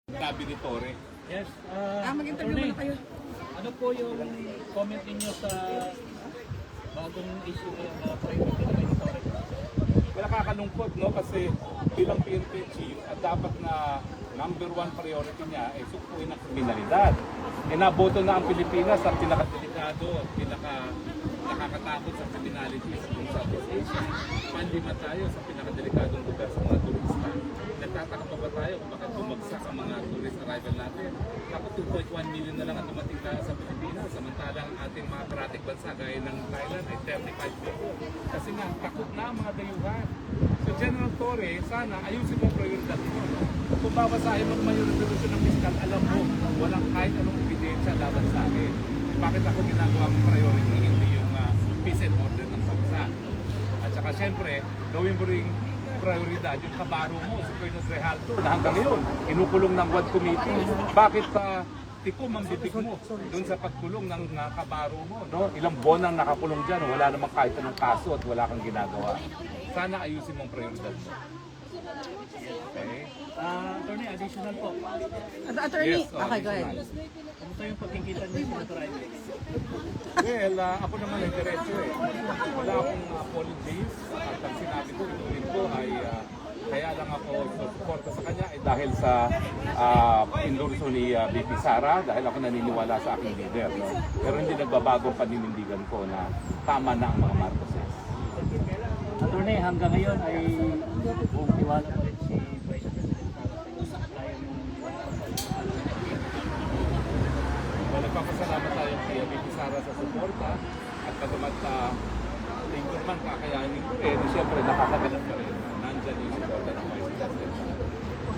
Sabi ni Tore. Yes. Mag-interview Attorney, muna kayo. ano po yung comment ninyo sa bagong issue ng private na kay Torre? Wala kakalungkot, no? Kasi bilang PNP chief, at dapat na number one priority niya ay sukuin ang kriminalidad. Naboto na ang Pilipinas ang pinakadelikado at nakakatakot sa criminality sa buong Southeast Asia. Pandima tayo sa pinakadelikadong lugar sa mga turista. Nagtataka pa ba tayo kung bakit bumagsak ang mga tourist arrival natin? Tapos 2.1 million na lang ang dumating na sa Pilipinas, samantalang ating mga karating bansa gaya ng Thailand ay 35 million. Kasi nga, takot na ang mga dayuhan. So General Torre, sana ayusin mo ang prioridad mo. No? Kung babasahin mo naman yung resolution ng fiscal, alam mo, walang kahit anong ebidensya laban sa akin. Bakit ako ginagawa mong priority, hindi yung peace and order ng bansa. At saka syempre, gawin mo rin prioridad yung kabaro mo, si Colonel Rejalto, na hanggang ngayon, inukulong ng WAD Committee. Bakit tikom ang bibig mo doon sa pagkulong ng kabaro mo? No? Ilang buwan ang nakakulong dyan, wala namang kahit anong kaso at wala kang ginagawa. Sana ayusin mong prioridad mo. Okay? Attorney, additional po. Attorney, Yes, okay, go ahead. Kamusta yung pagkikita niyo sa Senator Ivy? Well, ako naman ay diretso eh. Wala akong apologies. At ang sinabi ko, inulit ko ay kaya lang ako susuporta sa kanya ay dahil sa endorso ni BP Sara, dahil ako naniniwala sa aking leader. No? Pero hindi nagbabago ang paninindigan ko na tama na ang mga Marcoses. Attorney, hanggang ngayon ay buong tiwala pa rin si Vice President sa kaya mong Well, nagpapasalamat tayo kay BP Sara sa suporta at pagkamat tingin man kakayanin ko rin, siyempre nakakagalan pa rin. Nandyan yung suporta ng Vice President.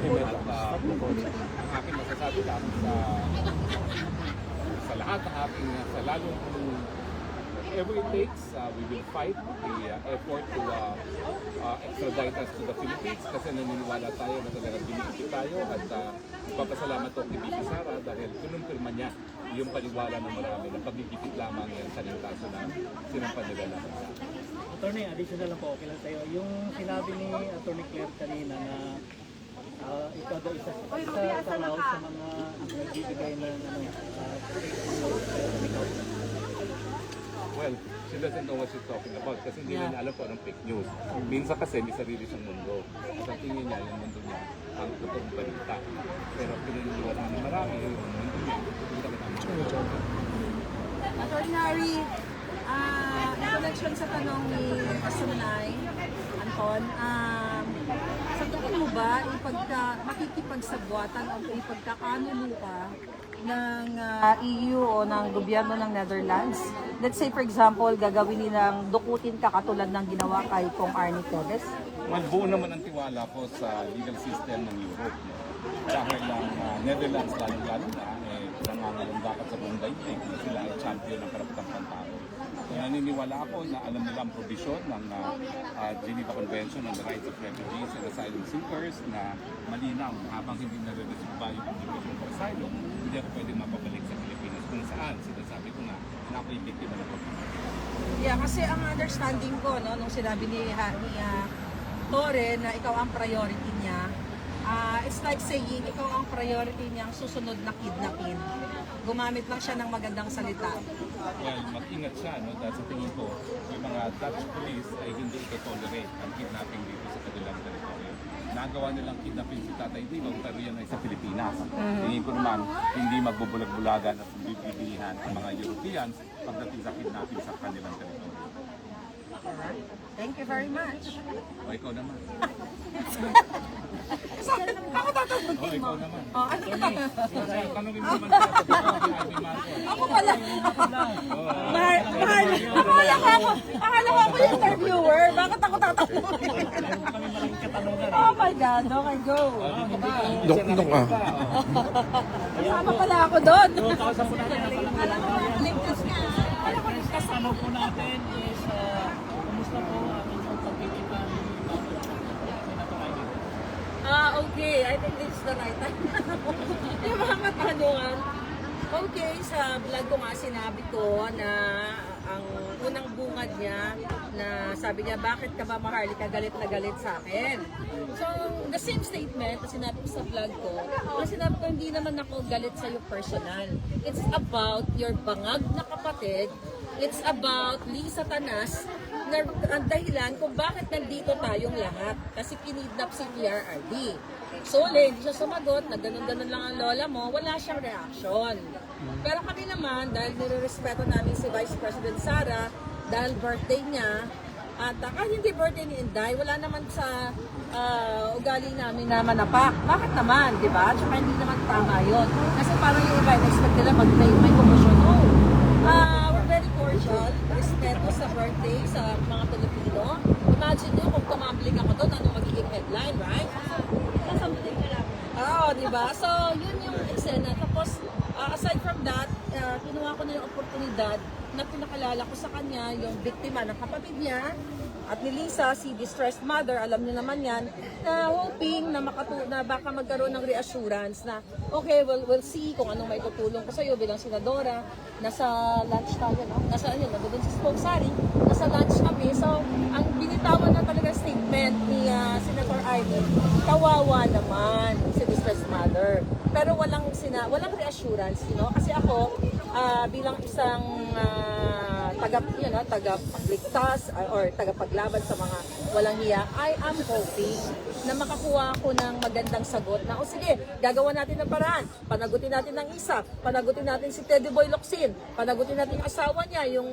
At ang aking masasabi lang sa lahat ng aking, sa lalong whatever it takes, we will fight the effort to extradite us to the Philippines kasi naniniwala tayo na talagang binibigit tayo at ipapasalamat ko kay BP Sara dahil kinumpirma niya yung paniwala ng marami na pagigipit lamang yan sa yung kaso na sinampan nila naman sa akin. Attorney, additional lang po, okay lang sa'yo. Yung sinabi ni Attorney Claire kanina na ikaw daw isa sa raw sa mga nagbibigay ng Well, she doesn't know what she's talking about kasi hindi na alam po anong fake news. Minsan kasi may sarili siyang mundo. At ang tingin niya, yung mundo niya, ang totoong balita. Pero pinaniniwala ng marami, yung mundo niya, hindi talaga ang mundo. Attorney Harry, in connection sa tanong ni Asunay, Anton, sa tingin mo ba makikipagsabwatan o ipagkakanuluka ng EU o ng gobyerno ng Netherlands? Let's say for example, gagawin nilang dukutin ka katulad ng ginawa kay Kong Arnie Tevez? Well, buo naman ang tiwala ko sa legal system ng Europe. No? Dahil ang Netherlands, lalo-lalo na, nangangalandakat sa buong daigdig. Sila ay champion ng karapatang pantao. So, naniniwala ako na alam nila ang provision ng Geneva Convention on the Rights of Refugees and Asylum Seekers na malinaw habang hindi nare-resolve yung application for asylum, hindi ako pwedeng mapabalik sa Pilipinas kung saan sinasabi ko na ako'y biktima ng pagkakas. Yeah, kasi ang understanding ko, no, nung sinabi ni Torre na ikaw ang priority niya, it's like saying, ikaw ang priority niyang susunod na kidnapin. Gumamit lang siya ng magandang salita. Well, mag-ingat siya, no? Dahil sa tingin ko, yung mga Dutch police ay hindi ito-tolerate ang kidnapping dito sa kanilang teritoryo. Nagawa nilang kidnapping si Tatay Digong, pero yan ay sa Pilipinas. Tingin ko naman, hindi magbubulag-bulagan at bibilihan ang mga Europeans pagdating sa kidnapping sa kanilang teritoryo. Alright. Thank you very much. O, ikaw naman. Ako tatanungin O, mo. ikaw naman. Oh, ano ka? Tanungin mo naman siya sa Ivy Marcos. Ako pala. Akala ko ako yung interviewer. Bakit ako tatanungin? Oh my God. Okay, go. Dok ka. Kasama pala ako doon. kausap po natin ang Alam mo, ligtas ka. Alam ko rin kasama po natin is kumusta po ang inyong pagkikita ni Senator Ivy? Okay. I think this is the right time. Yung mga katanungan. Okay, sa vlog ko nga sinabi ko na ang unang bungad niya na sabi niya, bakit ka ba Maharlika galit na galit sa akin? So, the same statement na sinabi ko sa vlog ko, na sinabi ko, hindi naman ako galit sa'yo personal. It's about your bangag na kapatid. It's about Lisa Tanas na ang dahilan kung bakit nandito tayong lahat. Kasi kinidnap si PRRD. So, hindi siya sumagot, na ganun-ganun lang ang lola mo, wala siyang reaction. Pero kami naman, dahil nirerespeto namin si Vice President Sara, dahil birthday niya, at kahit hindi birthday ni Inday, wala naman sa ugali namin na manapak. Bakit naman, di ba? Tsaka hindi naman tama yun. Kasi parang yung iba, expect nila may commotion. No. We're very cordial, respeto sa birthday sa mga Pilipino. Imagine nyo kung tumambling ako doon, ano magiging headline, right? Oo, di ba? So, yun yung eksena. Tapos, aside from that, kinuha ko na yung oportunidad na pinakalala ko sa kanya yung biktima ng kapatid niya at ni Lisa, si distressed mother, alam niyo naman yan, na hoping na, na baka magkaroon ng reassurance na okay, we'll see kung anong may tutulong ko sa iyo bilang senadora. Nasa lunch tayo, no? Nasa, yun, nandun sa Spoke Sari, nasa lunch kami. So, ang binitawan na talaga statement ni Senator Amy, kawawa naman si distressed mother. Pero walang reassurance, you know? Kasi ako, bilang isang tagapagligtas or tagapaglaban sa mga walang hiya, I am hoping na makakuha ako ng magandang sagot na, sige, gagawa natin ng paraan, panagutin natin ng isa, panagutin natin si Teddy Boy Locsin, panagutin natin yung asawa niya, yung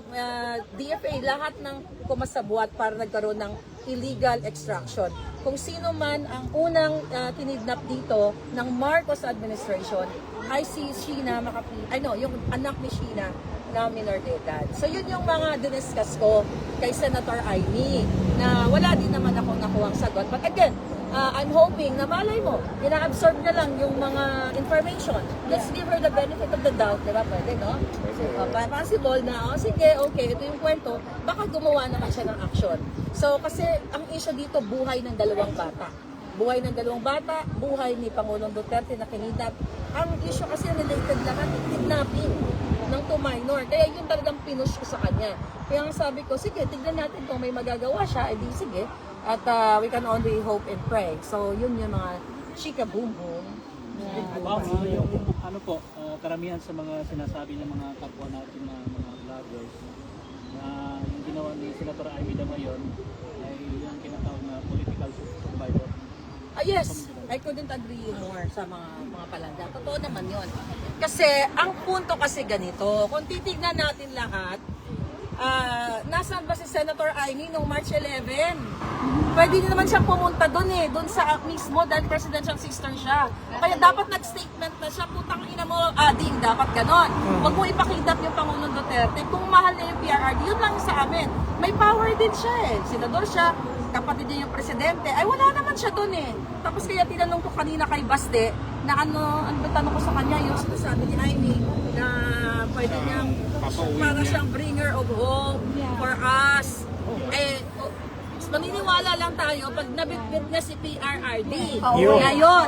DFA, lahat ng kumasabuat para nagkaroon ng illegal extraction. Kung sino man ang unang tinidnap dito ng Marcos administration ay si Sheena yung anak ni Sheena na minor de edad. So yun yung mga diniscuss ko kay Senator Amy na wala din naman ako nakuhang sagot. But again, I'm hoping na malay mo, ina-absorb na lang yung mga information. Let's give her the benefit of the doubt, di ba? Pwede, no? So, possible na, sige, okay, ito yung kwento, baka gumawa naman siya ng action. So, kasi ang issue dito, buhay ng dalawang bata. Buhay ng dalawang bata, buhay ni Pangulong Duterte na kinidnap. Ang issue kasi related lahat, kidnapping ng 2 minor. Kaya yun talagang pinush ko sa kanya. Kaya nga sabi ko, sige, tignan natin kung may magagawa siya, edi sige. At we can only hope and pray. So, yun yung mga chika boom boom. Ma'am, yung ano po, karamihan sa mga sinasabi ng mga kapwa natin na mga vloggers na yung ginawa ni Senator Amy ngayon ay yung tinatawag na political survivor. Yes, I couldn't agree more sa mga palanda. Totoo naman yun. Kasi, ang punto kasi ganito, kung titignan natin lahat, nasaan ba si Senator Amy noong March 11? Pwede din naman siyang pumunta doon doon sa mismo dahil presidential sister siya. Kaya dapat nag-statement na siya, putang ina mo, ding, dapat ganon. Huwag mo ipakidap yung Pangulong Duterte. Kung mahal na yung PRRD, yun lang sa amin. May power din siya senador siya, kapatid niya yung presidente. Ay wala naman siya doon Tapos kaya tinanong ko kanina kay Baste, na ano tanong ko sa kanya, yung sinasabi ni Amy, na pwede niyang para siyang bringer of hope for us. Maniniwala lang tayo pag nabitbit niya si PRRD. Ngayon,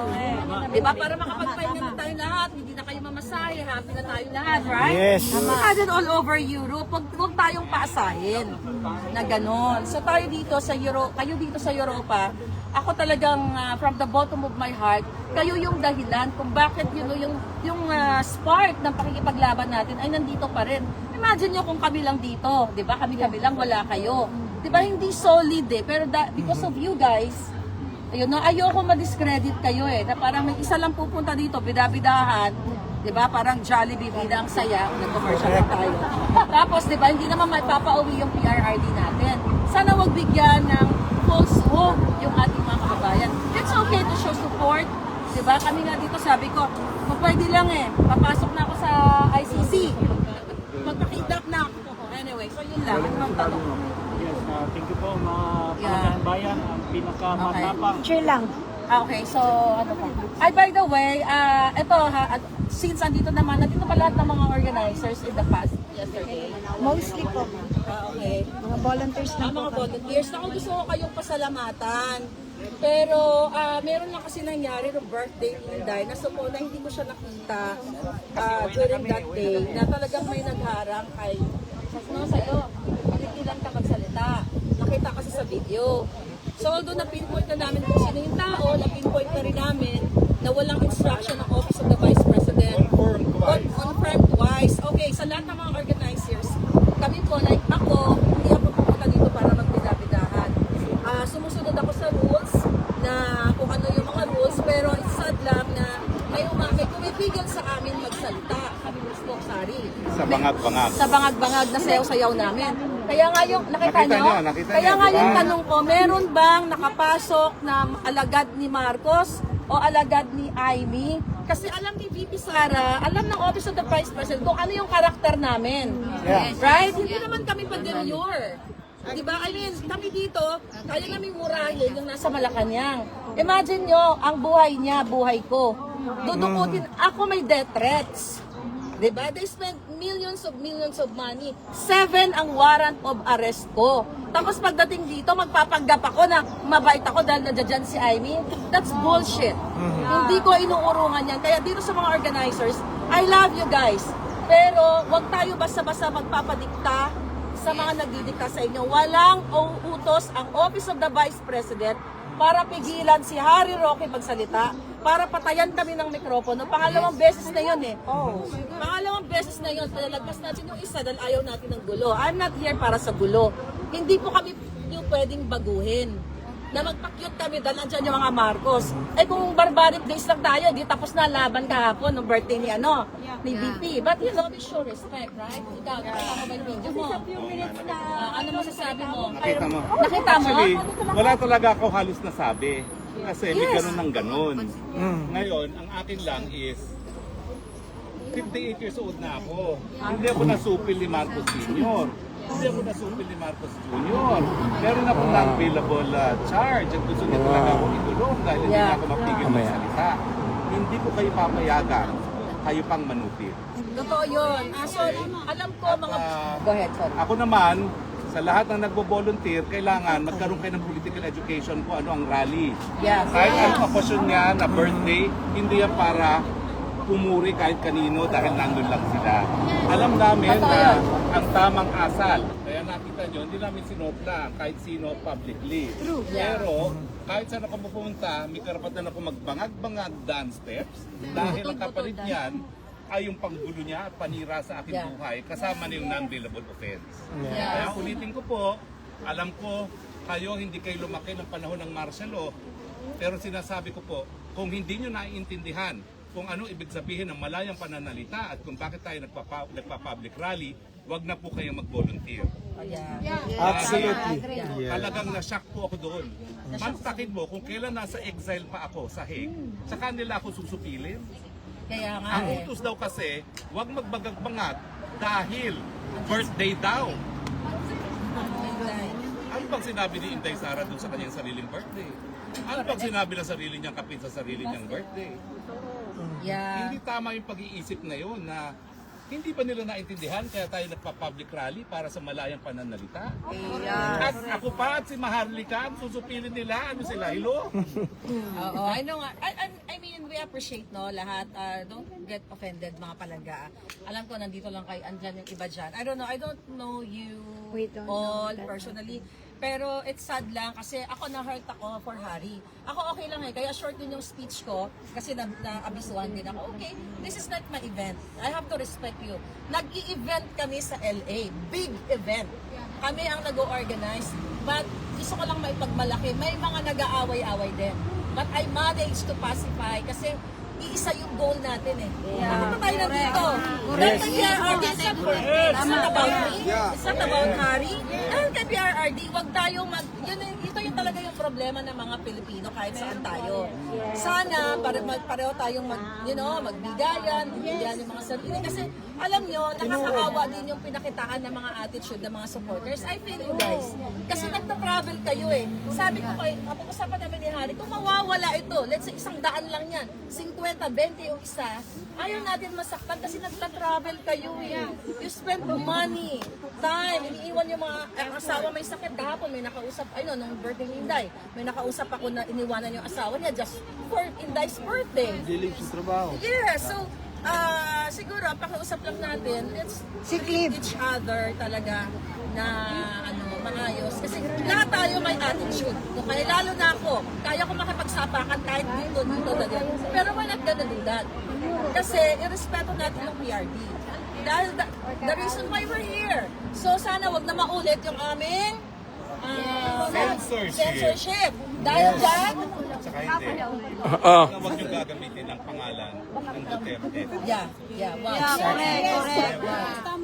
di ba? Para makapagpahinga na tayo lahat, hindi na kayo mamasahe, happy na tayo lahat, right? Yes. Imagine all over Europe, huwag tayong paasahin na ganon. So tayo dito sa Europe, kayo dito sa Europa, ako talagang from the bottom of my heart, kayo yung dahilan kung bakit yung spark ng pakikipaglaban natin ay nandito pa rin. Imagine nyo kung kami lang dito, di ba? Kami lang, wala kayo. Di ba hindi solid pero because of you guys, ayun, ayoko ma-discredit kayo na parang may isa lang pupunta dito, bidabidahan, di ba? Parang Jollibee, bida ang saya, nag-commercial na tayo. Tapos, di ba, hindi naman may papauwi yung PRRD natin. Sana wag bigyan ng false hope yung ating mga kababayan. It's okay to show support, di ba? Kami nga dito, sabi ko, pwede lang papasok na ako sa ICC. Magpakidap na ako. Anyway, so yun lang, ang tanong ko. Yes, thank you po mga palagang bayan, ang pinakamatapang. Cheer lang. Okay, so ano pa? Ay, by the way, ito since andito nandito pa lahat ng mga organizers in the past yesterday. Mostly po. Okay. Mga volunteers na po. Mga volunteers. Ako gusto ko kayong pasalamatan. Pero meron lang kasi nangyari ng birthday ni Inday na na hindi ko siya nakita during that day na talagang may nagharang kay no, sa'yo, pinigilan ka magsalita. Nakita kasi sa video. So although na-pinpoint na namin kung sino yung tao, na-pinpoint na rin namin na walang instruction ng Office of the Vice President. Confirmed twice. Okay, sa lahat ng mga organizers, kami po, like ako, hindi ako pupunta dito para magbidabidahan. Sumusunod ako sa rules na kung ano yung mga rules, pero it's sad lang na may pumipigil sa amin magsalita. Kami mismo, sorry. Sa bangag-bangag. Sa bangag-bangag na sayaw-sayaw namin. Kaya nga yung, nakita nyo? Nakita Kaya niyo, nga di ba? yung tanong ko, meron bang nakapasok na alagad ni Marcos o alagad ni Amy? Kasi alam ni VP Sara, alam ng Office of the Vice President kung ano yung karakter namin. Right? Hindi naman kami pa-demure. Diba? I mean, kami dito, kaya namin murahin yung nasa Malacanang. Imagine nyo, ang buhay niya, buhay ko. Dudukutin, ako may death threats. Diba? They spent millions of money. 7 ang warrant of arrest ko. Tapos pagdating dito, magpapanggap ako na mabait ako dahil nandiyan si Amy. That's bullshit. Hindi ko inuurungan yan. Kaya dito sa mga organizers, I love you guys. Pero wag tayo basta-basta magpapadikta sa mga nagdidikta sa inyo. Walang utos ang Office of the Vice President para pigilan si Harry Roque magsalita, para patayan kami ng mikropono. Pangalawang beses na yun eh. Pangalawang beses na yun. Palalagpas natin yung isa dahil ayaw natin ng gulo. I'm not here para sa gulo. Hindi po kami yung pwedeng baguhin. Na magpakyut kami dahil nandyan yung mga Marcos. Eh kung barbaric days lang tayo, di tapos na laban kahapon ng birthday ni ni VP. But you know, we show respect, right? Ikaw, nakita mo ba yung video mo? Ano masasabi mo? Nakita mo? Nakita mo? Actually, wala talaga ako halos nasabi. Kasi may ganun ng ganun. Ngayon, ang akin lang is 58 years old na ako. Hindi ako nasupil ni Marcos Sr. Hindi ako nasupil ni Marcos Jr. Meron ako non-bailable charge at gusto niya talaga ako ikulong dahil hindi na ako mapigil magsalita. Hindi ko kayo papayagan, kayo pang manupil. Totoo yun. So, alam ko mga... Go ahead, sorry. Ako naman, sa lahat ng nagbo-volunteer, kailangan magkaroon kayo ng political education kung ano ang rally. Yes. Kahit ang okasyon niya na birthday, hindi yan para pumuri kahit kanino dahil nandun lang sila. Alam namin na ang tamang asal. Kaya nakita nyo, hindi namin sinopla kahit sino publicly. Pero kahit saan ako pupunta, may karapatan ako magbangag-bangag dance steps dahil ang kapalit niyan ay yung panggulo niya at panira sa aking buhay kasama na yung non-bailable offense. Kaya ulitin ko po, alam ko kayo hindi kayo lumaki ng panahon ng martial law, pero sinasabi ko po, kung hindi nyo naiintindihan kung ano ibig sabihin ng malayang pananalita at kung bakit tayo nagpa-public rally, wag na po kayong mag-volunteer. Absolutely. Talagang na-shock po ako doon. Mantakin mo, kung kailan nasa exile pa ako sa Hague, sa kanila ako susupilin. Kaya nga Ang eh. utos daw kasi, wag magbagag-bangag dahil birthday daw. Ano bang sinabi ni Inday Sara doon sa kanyang sariling birthday? Ano bang sinabi ng sarili niyang kapit sa sarili niyang birthday? Yeah. Hindi tama yung pag-iisip na yun na hindi pa nila naintindihan kaya tayo nagpa-public rally para sa malayang pananalita. At ako pa at si Maharlika, susupilin nila, ano sila, hilo? Oo, I know nga. I mean, we appreciate no lahat. Don't get offended mga palangga. Alam ko nandito lang kayo, andyan yung iba dyan. I don't know you all personally. Pero it's sad lang kasi ako na-hurt ako for Harry. Ako okay lang eh, kaya short din yung speech ko kasi na-abisuhan din ako. Okay, this is not my event. I have to respect you. Nag-i-event kami sa LA. Big event. Kami ang nag-organize. But gusto ko lang maipagmalaki. May mga nag-aaway-away din. But I managed to pacify kasi iisa yung goal natin eh. Bakit na tayo nandito? Dahil kay PRRD, it's not about me. It's not about Harry. Dahil kay PRRD, wag tayo ito yung talaga yung problema ng mga Pilipino kahit saan tayo. Sana, pareho tayong magbigayan, magbigayan yung mga sarili. Kasi alam nyo, nakakaawa din yung pinakitaan ng mga attitude ng mga supporters. I feel you guys. Kasi nagta-travel kayo eh. Sabi ko kayo, pag-usapan namin ni Harry, kung mawawala ito, let's say 100 lang yan, 50, 20 yung isa, ayaw natin masaktan kasi nagta-travel kayo eh. You spend money, time, iniiwan yung mga asawa may sakit. Kahapon may nakausap, nung birthday ni Inday, may nakausap ako na iniwanan yung asawa niya just for Inday's birthday. Dilig sa trabaho. Yeah, so Siguro, ang pakiusap lang natin, let's Si treat Cliff. each other talaga na maayos. Kasi lahat tayo may attitude. Kaya lalo na ako, kaya ko makipagsapakan kahit dito na din. Pero we're not gonna do that. Kasi irespeto natin yung PRD. Dahil the reason why we're here. So sana wag na maulit yung aming censorship. Dahil dyan, Saka hindi. Huwag nyo gagamitin ang pangalan ng Duterte. wag. Correct.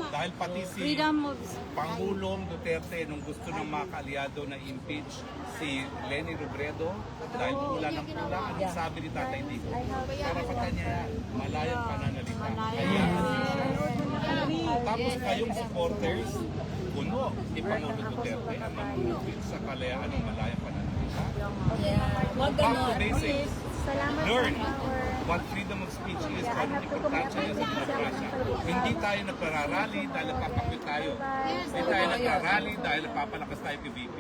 Dahil pati si Pangulong Duterte nung gusto ng mga kaalyado na impeach si Leni Robredo dahil pula ng pula, anong sabi ni Tatay Dico? Karapatan niya yan, malayang pananalita. Tapos kayong supporters, puno ni Pangulo Duterte ang nanunugin sa kalayaan ng malayang pananalita. Wag Back to ganon. basics. Learn what freedom of speech is, anong importansya niya sa demokrasya. Hindi tayo nagpararally dahil napapakwit tayo. Hindi tayo nagrarally dahil napapalakas tayo kay VP.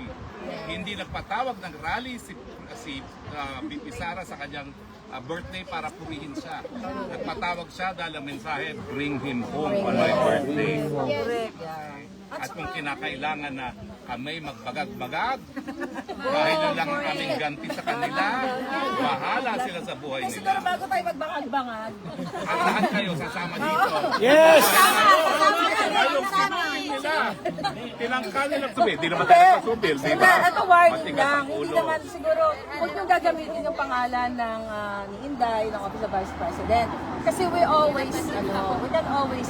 Hindi nagpatawag ng rally si VP Sara sa kanyang birthday para purihin siya. Nagpatawag siya dahil ang mensahe, bring him home on my birthday. At kung kinakailangan na kami magbagag-bagag, dahil na lang ang aming ganti sa kanila, bahala sila sa buhay Kasi siguro nila. bago tayo magbangag-bangag, At lahat kayo sasama dito. Yes! Ayong sinuhin nila. Tinangka nilang subil. Di naman tayo subil, di ba? Ito warning Matigas lang. ang Hindi ulo. naman siguro, huwag niyong gagamitin yung pangalan ng ni Inday, ng Office of Vice President. Kasi we can always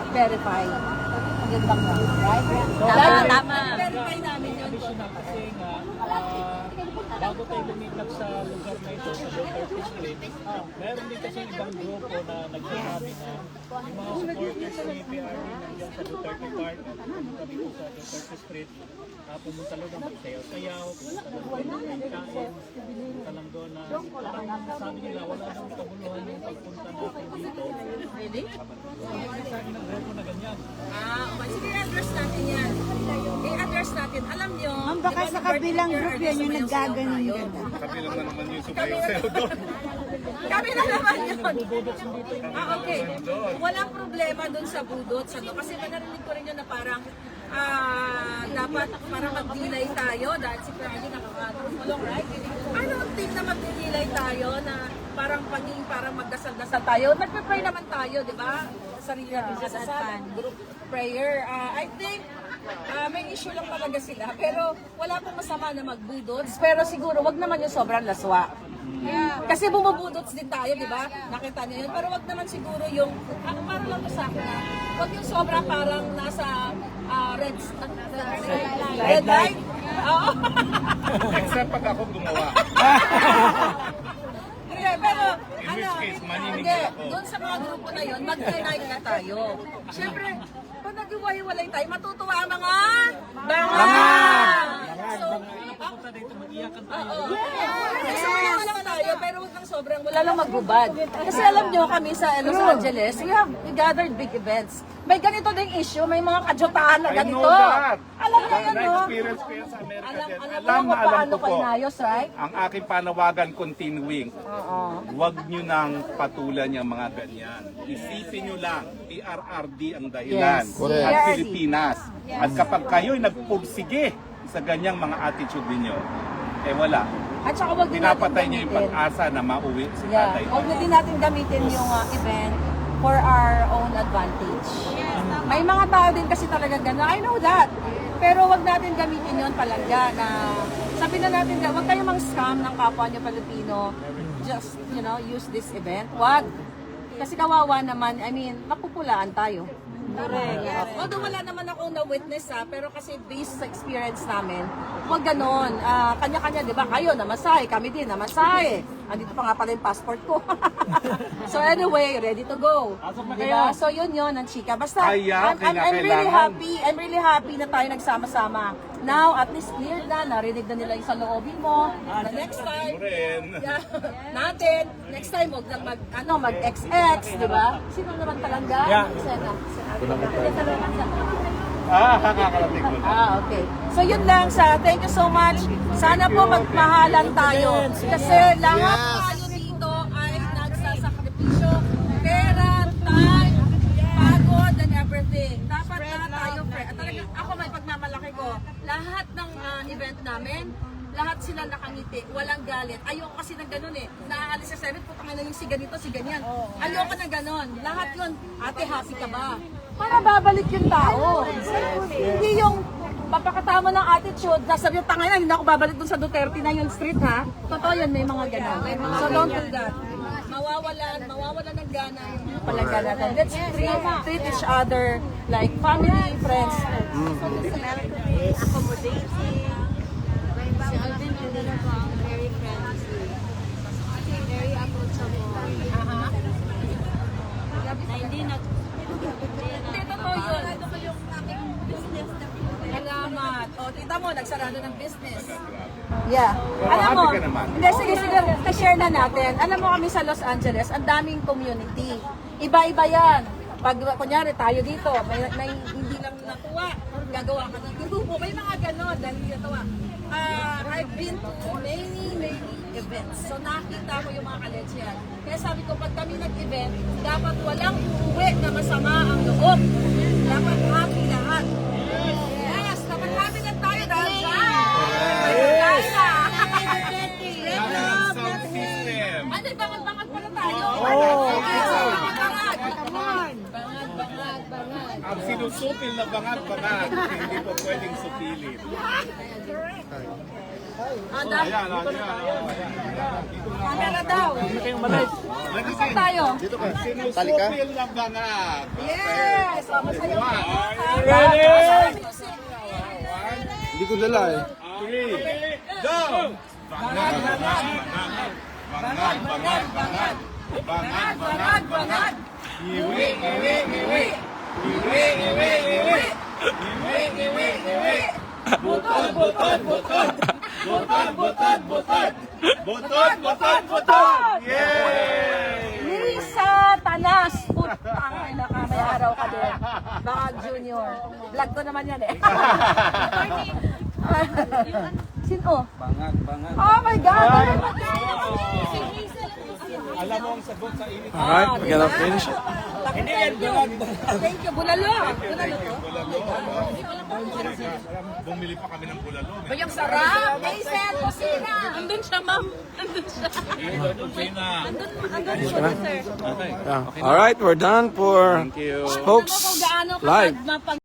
verify. Yun lang na, right? Tama. Verify namin yun. Kasi nga, bago tayo lumipat sa lugar na ito, sa Duterte Street, meron din kasi ibang grupo na nagsasabi na yung mga supporters ni PRD nandiyan sa Duterte Park, pumunta dito sa Duterte Street, pumunta lang ng sayaw-sayaw, pumunta lang doon ng kain, pumunta lang doon na parang sabi nila, wala nang kabuluhan yung pagpunta natin dito. Really? May sabi ng grupo na ganyan. Okay. Sige, i-address natin yan. I-address natin. Alam nyo, Ma'am, baka sa kabilang group yan yung naggaganon gano'n. Kabilang na naman yung sumayaw-sayaw doon. Kami na naman yun. Okay. Walang problema dun sa budots. Kasi narinig ko rin yun na parang dapat para mag-delay tayo dahil si Frankie nakakatulong, right? I don't think na mag-delay tayo na parang magdasal-dasal tayo. Nagpe-pray naman tayo, di ba? Sarili natin sa group prayer. I think may issue lang talaga sila. Pero wala pong masama na magbudots. Pero siguro, wag naman yung sobrang laswa. Kasi bumubudots din tayo, di ba? Nakita niyo yun. Pero wag naman siguro yung, para lang sa akin na, wag yung sobra parang nasa red light. Oo. Except pag ako gumawa. Hindi, pero, In which case, maniningil hindi, ako. doon sa mga grupo na yun, mag-unite na tayo. Siyempre, pag nag-iwalay tayo, matutuwa ang mga bangag! So, Pumunta dito, mag-iyakan tayo. Yes! Lang tayo, pero huwag nang sobrang wala lang maghubad. Kasi alam nyo kami sa Los Angeles, we gathered big events. May ganito ding issue, may mga kajotahan na I ganito. know that. Alam mo yun, no? Na-experience ko yan sa Amerika din. Alam Alam mo na kung alam paano ko po. kayo inayos, right? Ang aking panawagan continuing, huwag nyo nang patulan yung mga ganyan. Isipin nyo lang, PRRD ang dahilan Yes. at Yes. Pilipinas. At kapag kayo'y nagpursige sa ganyang mga attitude ninyo, eh wala. At saka huwag din natin Pinapatay nyo yung gamitin. pag-asa na mauwi si Yeah, tatay. huwag na din natin gamitin yung event for our own advantage. May mga tao din kasi talaga gano'n. I know that. Pero wag natin gamitin yon palangga na sabi na natin, wag kayong mang-scam ng kapwa nyo Pilipino. Just, use this event. Wag. Kasi kawawa naman, mapupulaan tayo. Correct. Although wala naman akong na-witness pero kasi based sa experience namin, wag ganon. Kanya-kanya, di ba? Kayo namasahe, kami din namasahe. Andito pa nga pala yung passport ko. So anyway, ready to go. Diba? So yun ang chika. Basta, Kaya, I'm really kailangan. happy. I'm really happy na tayo nagsama-sama. Now, at least cleared na, narinig na nila yung sa loobin mo. The next time, Ren. next time, huwag nang mag-XX, di ba? Sino naman talaga? Yeah. Sena. Kakakalating ko na. Okay. So yun lang thank you so much. Sana po magmahalan tayo. Kasi lahat tayo dito ay nagsasakripisyo ko, lahat ng event namin, lahat sila nakangiti, walang galit. Ayoko kasi ng ganun eh. Naaalis sa 7, putang na yung si ganito, si ganyan. Ayoko na ganun. Lahat yun, ate, happy ka ba? Para babalik yung tao. Hindi yung papakatama ng attitude, nasabi yung tanga na, hindi ako babalik dun sa Duterte na yung street ha. Totoo yun, may mga ganun. So don't do that. Mawawalan ng gana yung mga palangga natin. Let's treat each other like family, friends. Accommodating. Si Alvin yun na po, very friendly. Very approachable. Na hindi na... Hindi, totoo yun. Salamat. O, tita mo, nagsarado ng business. Yeah. Alam mo, happy ka naman. hindi, sige, share na natin. Alam mo kami sa Los Angeles, ang daming community. Iba-iba yan. Pag, kunyari, tayo dito, may hindi lang nakuha, gagawa ka ng grupo. May mga ganon, dahil hindi natawa. I've been to many events. So nakita ko yung mga kalechian. Kaya sabi ko, pag kami nag-event, dapat walang uuwi na masama ang loob. Dapat happy lahat. Yes, dapat happy lang tayo dahil Sound system. ano, bangat-bangat pala tayo. Ang sinusupil na bangat-bangat, hindi po pwedeng supilin. Ayan. Camera daw. Saan tayo? Sinusupil na bangat. Yes! O, masaya mo. Hindi ko dala eh. 3, go! Bangat. Iwi. Butod! Yay! Lisa Tanas! Putang ina ka, may araw ka din. Baka junior. Vlog ko naman yan eh. Sino? Bangat. Oh my God! Alam mo ang sagot sa init. Alright, we gotta finish it. Hindi yan, thank you. Bulalo. Bulalo to? Bumili pa kami ng bulalo. Ba yung sarap? Hazel, kusina. Andun siya, ma'am. Andun siya. Andun siya, sir. Alright, we're done for Spokes Kung gaano Live. kapag